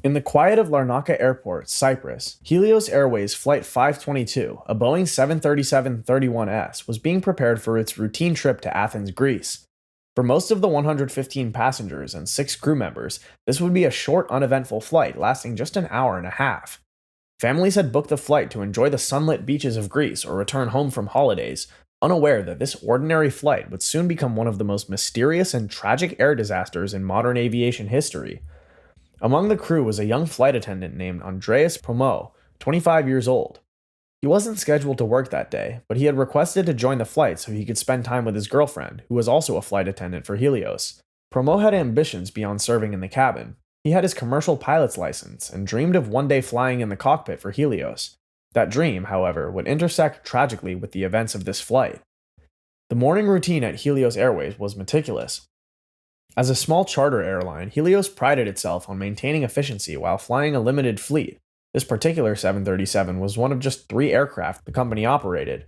In the quiet of Larnaca Airport, Cyprus, Helios Airways Flight 522, a Boeing 737-31S, was being prepared for its routine trip to Athens, Greece. For most of the 115 passengers and 6 crew members, this would be a short, uneventful flight lasting just an hour and a half. Families had booked the flight to enjoy the sunlit beaches of Greece or return home from holidays, unaware that this ordinary flight would soon become one of the most mysterious and tragic air disasters in modern aviation history. Among the crew was a young flight attendant named Andreas Promo, 25 years old. He wasn't scheduled to work that day, but he had requested to join the flight so he could spend time with his girlfriend, who was also a flight attendant for Helios. Promo had ambitions beyond serving in the cabin. He had his commercial pilot's license and dreamed of one day flying in the cockpit for Helios. That dream, however, would intersect tragically with the events of this flight. The morning routine at Helios Airways was meticulous. As a small charter airline, Helios prided itself on maintaining efficiency while flying a limited fleet. This particular 737 was one of just 3 aircraft the company operated.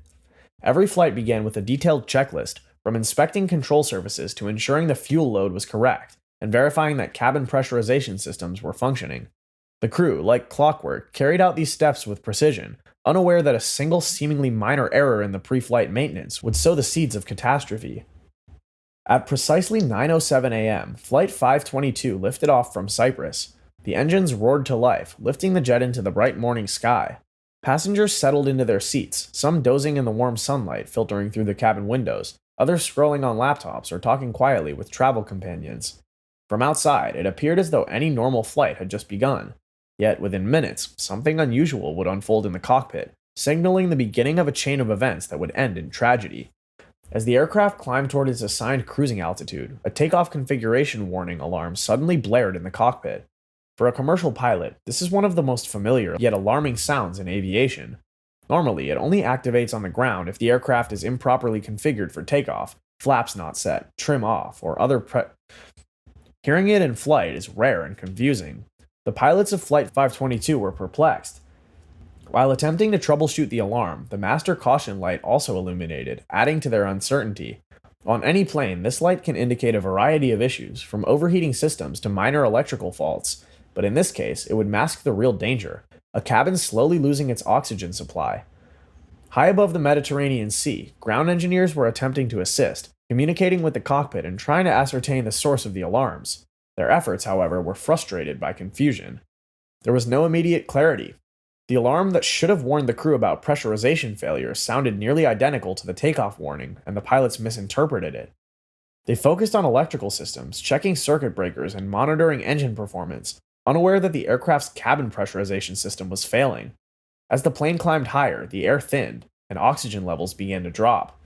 Every flight began with a detailed checklist, from inspecting control surfaces to ensuring the fuel load was correct, and verifying that cabin pressurization systems were functioning. The crew, like clockwork, carried out these steps with precision, unaware that a single seemingly minor error in the pre-flight maintenance would sow the seeds of catastrophe. At precisely 9:07 a.m., Flight 522 lifted off from Cyprus. The engines roared to life, lifting the jet into the bright morning sky. Passengers settled into their seats, some dozing in the warm sunlight filtering through the cabin windows, others scrolling on laptops or talking quietly with travel companions. From outside, it appeared as though any normal flight had just begun. Yet, within minutes, something unusual would unfold in the cockpit, signaling the beginning of a chain of events that would end in tragedy. As the aircraft climbed toward its assigned cruising altitude, a takeoff configuration warning alarm suddenly blared in the cockpit. For a commercial pilot, this is one of the most familiar yet alarming sounds in aviation. Normally, it only activates on the ground if the aircraft is improperly configured for takeoff, flaps not set, trim off, or other Hearing it in flight is rare and confusing. The pilots of Flight 522 were perplexed. While attempting to troubleshoot the alarm, the master caution light also illuminated, adding to their uncertainty. On any plane, this light can indicate a variety of issues, from overheating systems to minor electrical faults, but in this case, it would mask the real danger, a cabin slowly losing its oxygen supply. High above the Mediterranean Sea, ground engineers were attempting to assist, communicating with the cockpit and trying to ascertain the source of the alarms. Their efforts, however, were frustrated by confusion. There was no immediate clarity. The alarm that should have warned the crew about pressurization failure sounded nearly identical to the takeoff warning, and the pilots misinterpreted it. They focused on electrical systems, checking circuit breakers and monitoring engine performance, unaware that the aircraft's cabin pressurization system was failing. As the plane climbed higher, the air thinned, and oxygen levels began to drop.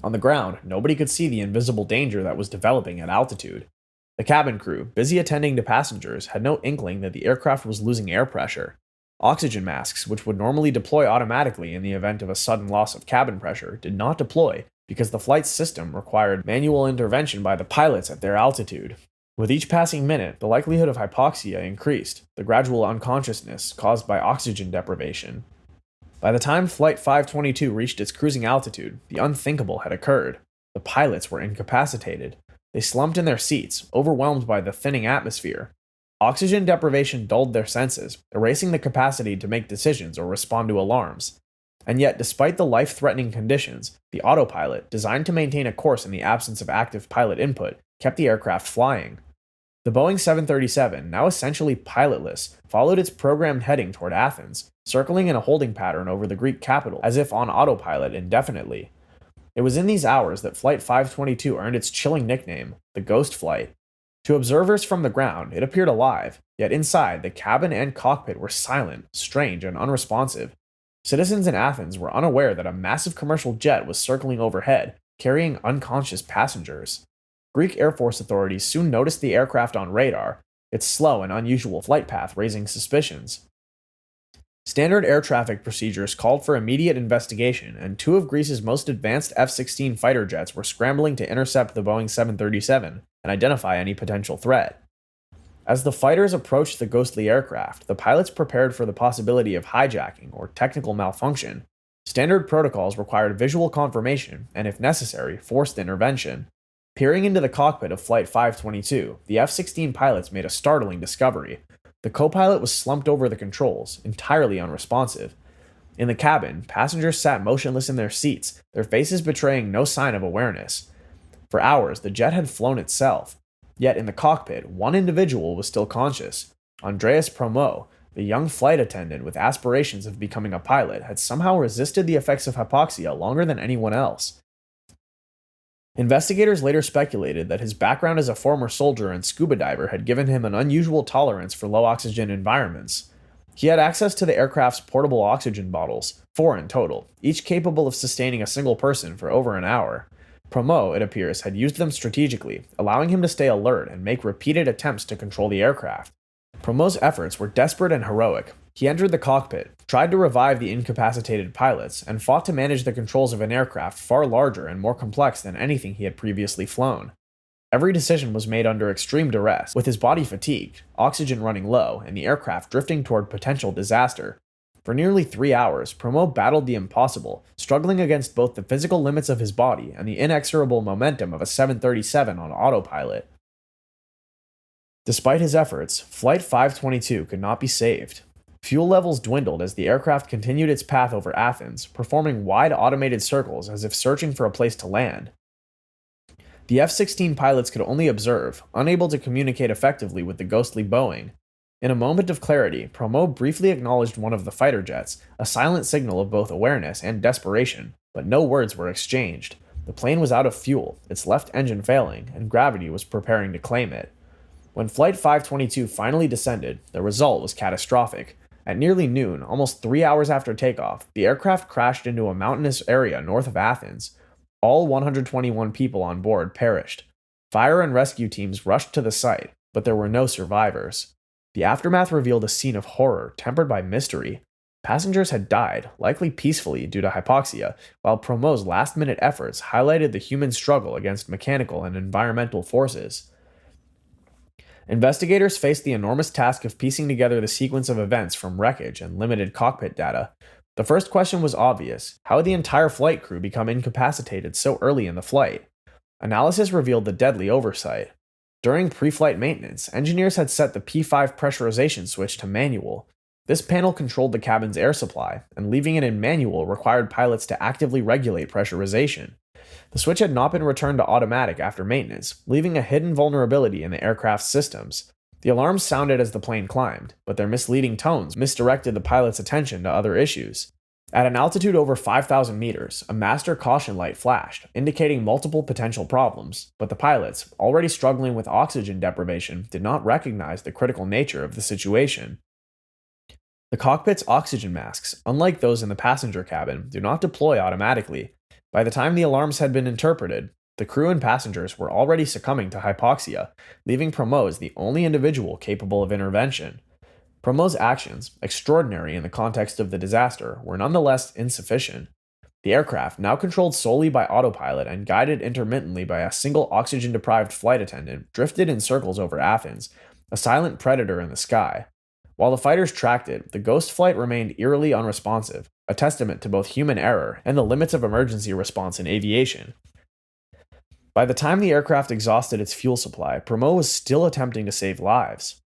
On the ground, nobody could see the invisible danger that was developing at altitude. The cabin crew, busy attending to passengers, had no inkling that the aircraft was losing air pressure. Oxygen masks, which would normally deploy automatically in the event of a sudden loss of cabin pressure, did not deploy because the flight system required manual intervention by the pilots at their altitude. With each passing minute, the likelihood of hypoxia increased, the gradual unconsciousness caused by oxygen deprivation. By the time Flight 522 reached its cruising altitude, the unthinkable had occurred. The pilots were incapacitated. They slumped in their seats, overwhelmed by the thinning atmosphere. Oxygen deprivation dulled their senses, erasing the capacity to make decisions or respond to alarms. And yet, despite the life-threatening conditions, the autopilot, designed to maintain a course in the absence of active pilot input, kept the aircraft flying. The Boeing 737, now essentially pilotless, followed its programmed heading toward Athens, circling in a holding pattern over the Greek capital, as if on autopilot indefinitely. It was in these hours that Flight 522 earned its chilling nickname, the Ghost Flight. To observers from the ground, it appeared alive, yet inside, the cabin and cockpit were silent, strange, and unresponsive. Citizens in Athens were unaware that a massive commercial jet was circling overhead, carrying unconscious passengers. Greek Air Force authorities soon noticed the aircraft on radar, its slow and unusual flight path raising suspicions. Standard air traffic procedures called for immediate investigation, and 2 of Greece's most advanced F-16 fighter jets were scrambling to intercept the Boeing 737 and identify any potential threat. As the fighters approached the ghostly aircraft, the pilots prepared for the possibility of hijacking or technical malfunction. Standard protocols required visual confirmation and, if necessary, forced intervention. Peering into the cockpit of Flight 522, the F-16 pilots made a startling discovery. The co-pilot was slumped over the controls, entirely unresponsive. In the cabin, passengers sat motionless in their seats, their faces betraying no sign of awareness. For hours, the jet had flown itself. Yet in the cockpit, one individual was still conscious. Andreas Promo, the young flight attendant with aspirations of becoming a pilot, had somehow resisted the effects of hypoxia longer than anyone else. Investigators later speculated that his background as a former soldier and scuba diver had given him an unusual tolerance for low oxygen environments. He had access to the aircraft's portable oxygen bottles, 4 in total, each capable of sustaining a single person for over an hour. Promo, it appears, had used them strategically, allowing him to stay alert and make repeated attempts to control the aircraft. Promo's efforts were desperate and heroic. He entered the cockpit, tried to revive the incapacitated pilots, and fought to manage the controls of an aircraft far larger and more complex than anything he had previously flown. Every decision was made under extreme duress, with his body fatigued, oxygen running low, and the aircraft drifting toward potential disaster. For nearly 3 hours, Promo battled the impossible, struggling against both the physical limits of his body and the inexorable momentum of a 737 on autopilot. Despite his efforts, Flight 522 could not be saved. Fuel levels dwindled as the aircraft continued its path over Athens, performing wide automated circles as if searching for a place to land. The F-16 pilots could only observe, unable to communicate effectively with the ghostly Boeing. In a moment of clarity, Promo briefly acknowledged one of the fighter jets, a silent signal of both awareness and desperation, but no words were exchanged. The plane was out of fuel, its left engine failing, and gravity was preparing to claim it. When Flight 522 finally descended, the result was catastrophic. At nearly noon, almost 3 hours after takeoff, the aircraft crashed into a mountainous area north of Athens. All 121 people on board perished. Fire and rescue teams rushed to the site, but there were no survivors. The aftermath revealed a scene of horror tempered by mystery. Passengers had died, likely peacefully due to hypoxia, while Promo's last-minute efforts highlighted the human struggle against mechanical and environmental forces. Investigators faced the enormous task of piecing together the sequence of events from wreckage and limited cockpit data. The first question was obvious: how had the entire flight crew become incapacitated so early in the flight? Analysis revealed the deadly oversight. During pre-flight maintenance, engineers had set the P5 pressurization switch to manual. This panel controlled the cabin's air supply, and leaving it in manual required pilots to actively regulate pressurization. The switch had not been returned to automatic after maintenance, leaving a hidden vulnerability in the aircraft's systems. The alarms sounded as the plane climbed, but their misleading tones misdirected the pilot's attention to other issues. At an altitude over 5,000 meters, a master caution light flashed, indicating multiple potential problems, but the pilots, already struggling with oxygen deprivation, did not recognize the critical nature of the situation. The cockpit's oxygen masks, unlike those in the passenger cabin, do not deploy automatically. By the time the alarms had been interpreted, the crew and passengers were already succumbing to hypoxia, leaving Promo as the only individual capable of intervention. Promo's actions, extraordinary in the context of the disaster, were nonetheless insufficient. The aircraft, now controlled solely by autopilot and guided intermittently by a single oxygen-deprived flight attendant, drifted in circles over Athens, a silent predator in the sky. While the fighters tracked it, the ghost flight remained eerily unresponsive, a testament to both human error and the limits of emergency response in aviation. By the time the aircraft exhausted its fuel supply, Promo was still attempting to save lives.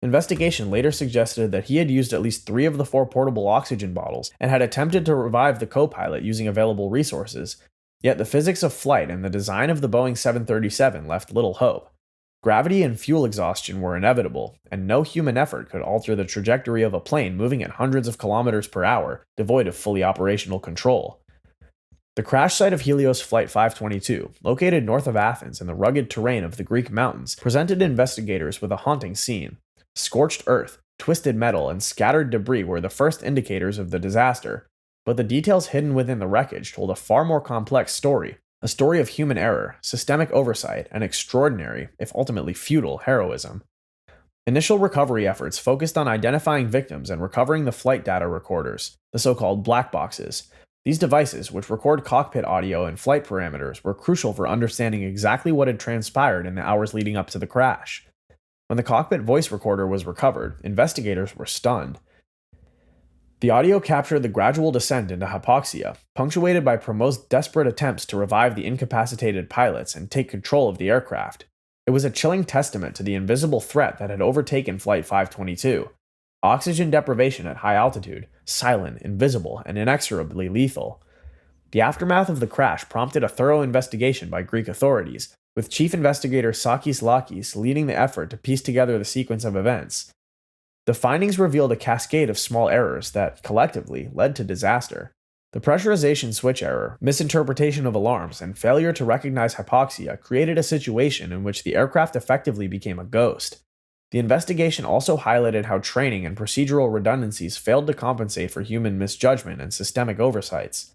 Investigation later suggested that he had used at least 3 of the 4 portable oxygen bottles and had attempted to revive the co-pilot using available resources, yet the physics of flight and the design of the Boeing 737 left little hope. Gravity and fuel exhaustion were inevitable, and no human effort could alter the trajectory of a plane moving at hundreds of kilometers per hour, devoid of fully operational control. The crash site of Helios Flight 522, located north of Athens in the rugged terrain of the Greek mountains, presented investigators with a haunting scene. Scorched earth, twisted metal, and scattered debris were the first indicators of the disaster, but the details hidden within the wreckage told a far more complex story, a story of human error, systemic oversight, and extraordinary, if ultimately futile, heroism. Initial recovery efforts focused on identifying victims and recovering the flight data recorders, the so-called black boxes. These devices, which record cockpit audio and flight parameters, were crucial for understanding exactly what had transpired in the hours leading up to the crash. When the cockpit voice recorder was recovered, investigators were stunned. The audio captured the gradual descent into hypoxia, punctuated by Promo's desperate attempts to revive the incapacitated pilots and take control of the aircraft. It was a chilling testament to the invisible threat that had overtaken Flight 522. Oxygen deprivation at high altitude, silent, invisible, and inexorably lethal. The aftermath of the crash prompted a thorough investigation by Greek authorities, with Chief Investigator Sakis Lakis leading the effort to piece together the sequence of events. The findings revealed a cascade of small errors that, collectively, led to disaster. The pressurization switch error, misinterpretation of alarms, and failure to recognize hypoxia created a situation in which the aircraft effectively became a ghost. The investigation also highlighted how training and procedural redundancies failed to compensate for human misjudgment and systemic oversights.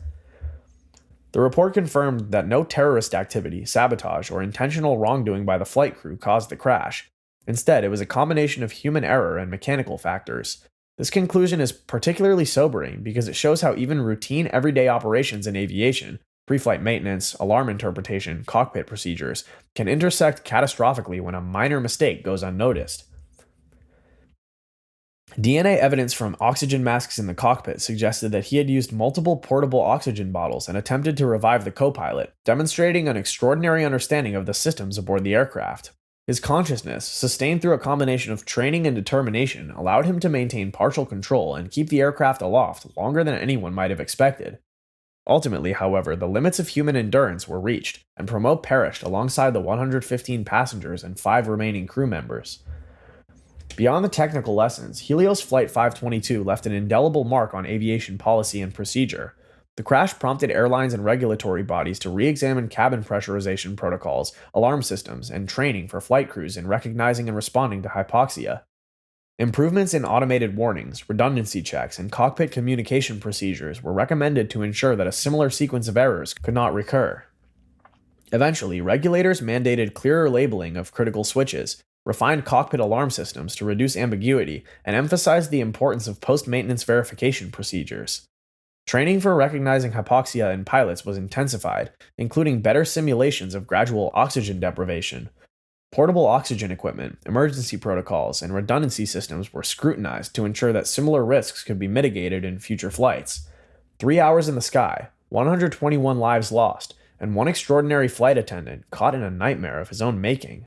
The report confirmed that no terrorist activity, sabotage, or intentional wrongdoing by the flight crew caused the crash. Instead, it was a combination of human error and mechanical factors. This conclusion is particularly sobering because it shows how even routine everyday operations in aviation, pre-flight maintenance, alarm interpretation, cockpit procedures, can intersect catastrophically when a minor mistake goes unnoticed. DNA evidence from oxygen masks in the cockpit suggested that he had used multiple portable oxygen bottles and attempted to revive the co-pilot, demonstrating an extraordinary understanding of the systems aboard the aircraft. His consciousness, sustained through a combination of training and determination, allowed him to maintain partial control and keep the aircraft aloft longer than anyone might have expected. Ultimately, however, the limits of human endurance were reached, and Promote perished alongside the 115 passengers and 5 remaining crew members. Beyond the technical lessons, Helios Flight 522 left an indelible mark on aviation policy and procedure. The crash prompted airlines and regulatory bodies to re-examine cabin pressurization protocols, alarm systems, and training for flight crews in recognizing and responding to hypoxia. Improvements in automated warnings, redundancy checks, and cockpit communication procedures were recommended to ensure that a similar sequence of errors could not recur. Eventually, regulators mandated clearer labeling of critical switches, refined cockpit alarm systems to reduce ambiguity, and emphasized the importance of post-maintenance verification procedures. Training for recognizing hypoxia in pilots was intensified, including better simulations of gradual oxygen deprivation. Portable oxygen equipment, emergency protocols, and redundancy systems were scrutinized to ensure that similar risks could be mitigated in future flights. 3 hours in the sky, 121 lives lost, and one extraordinary flight attendant caught in a nightmare of his own making.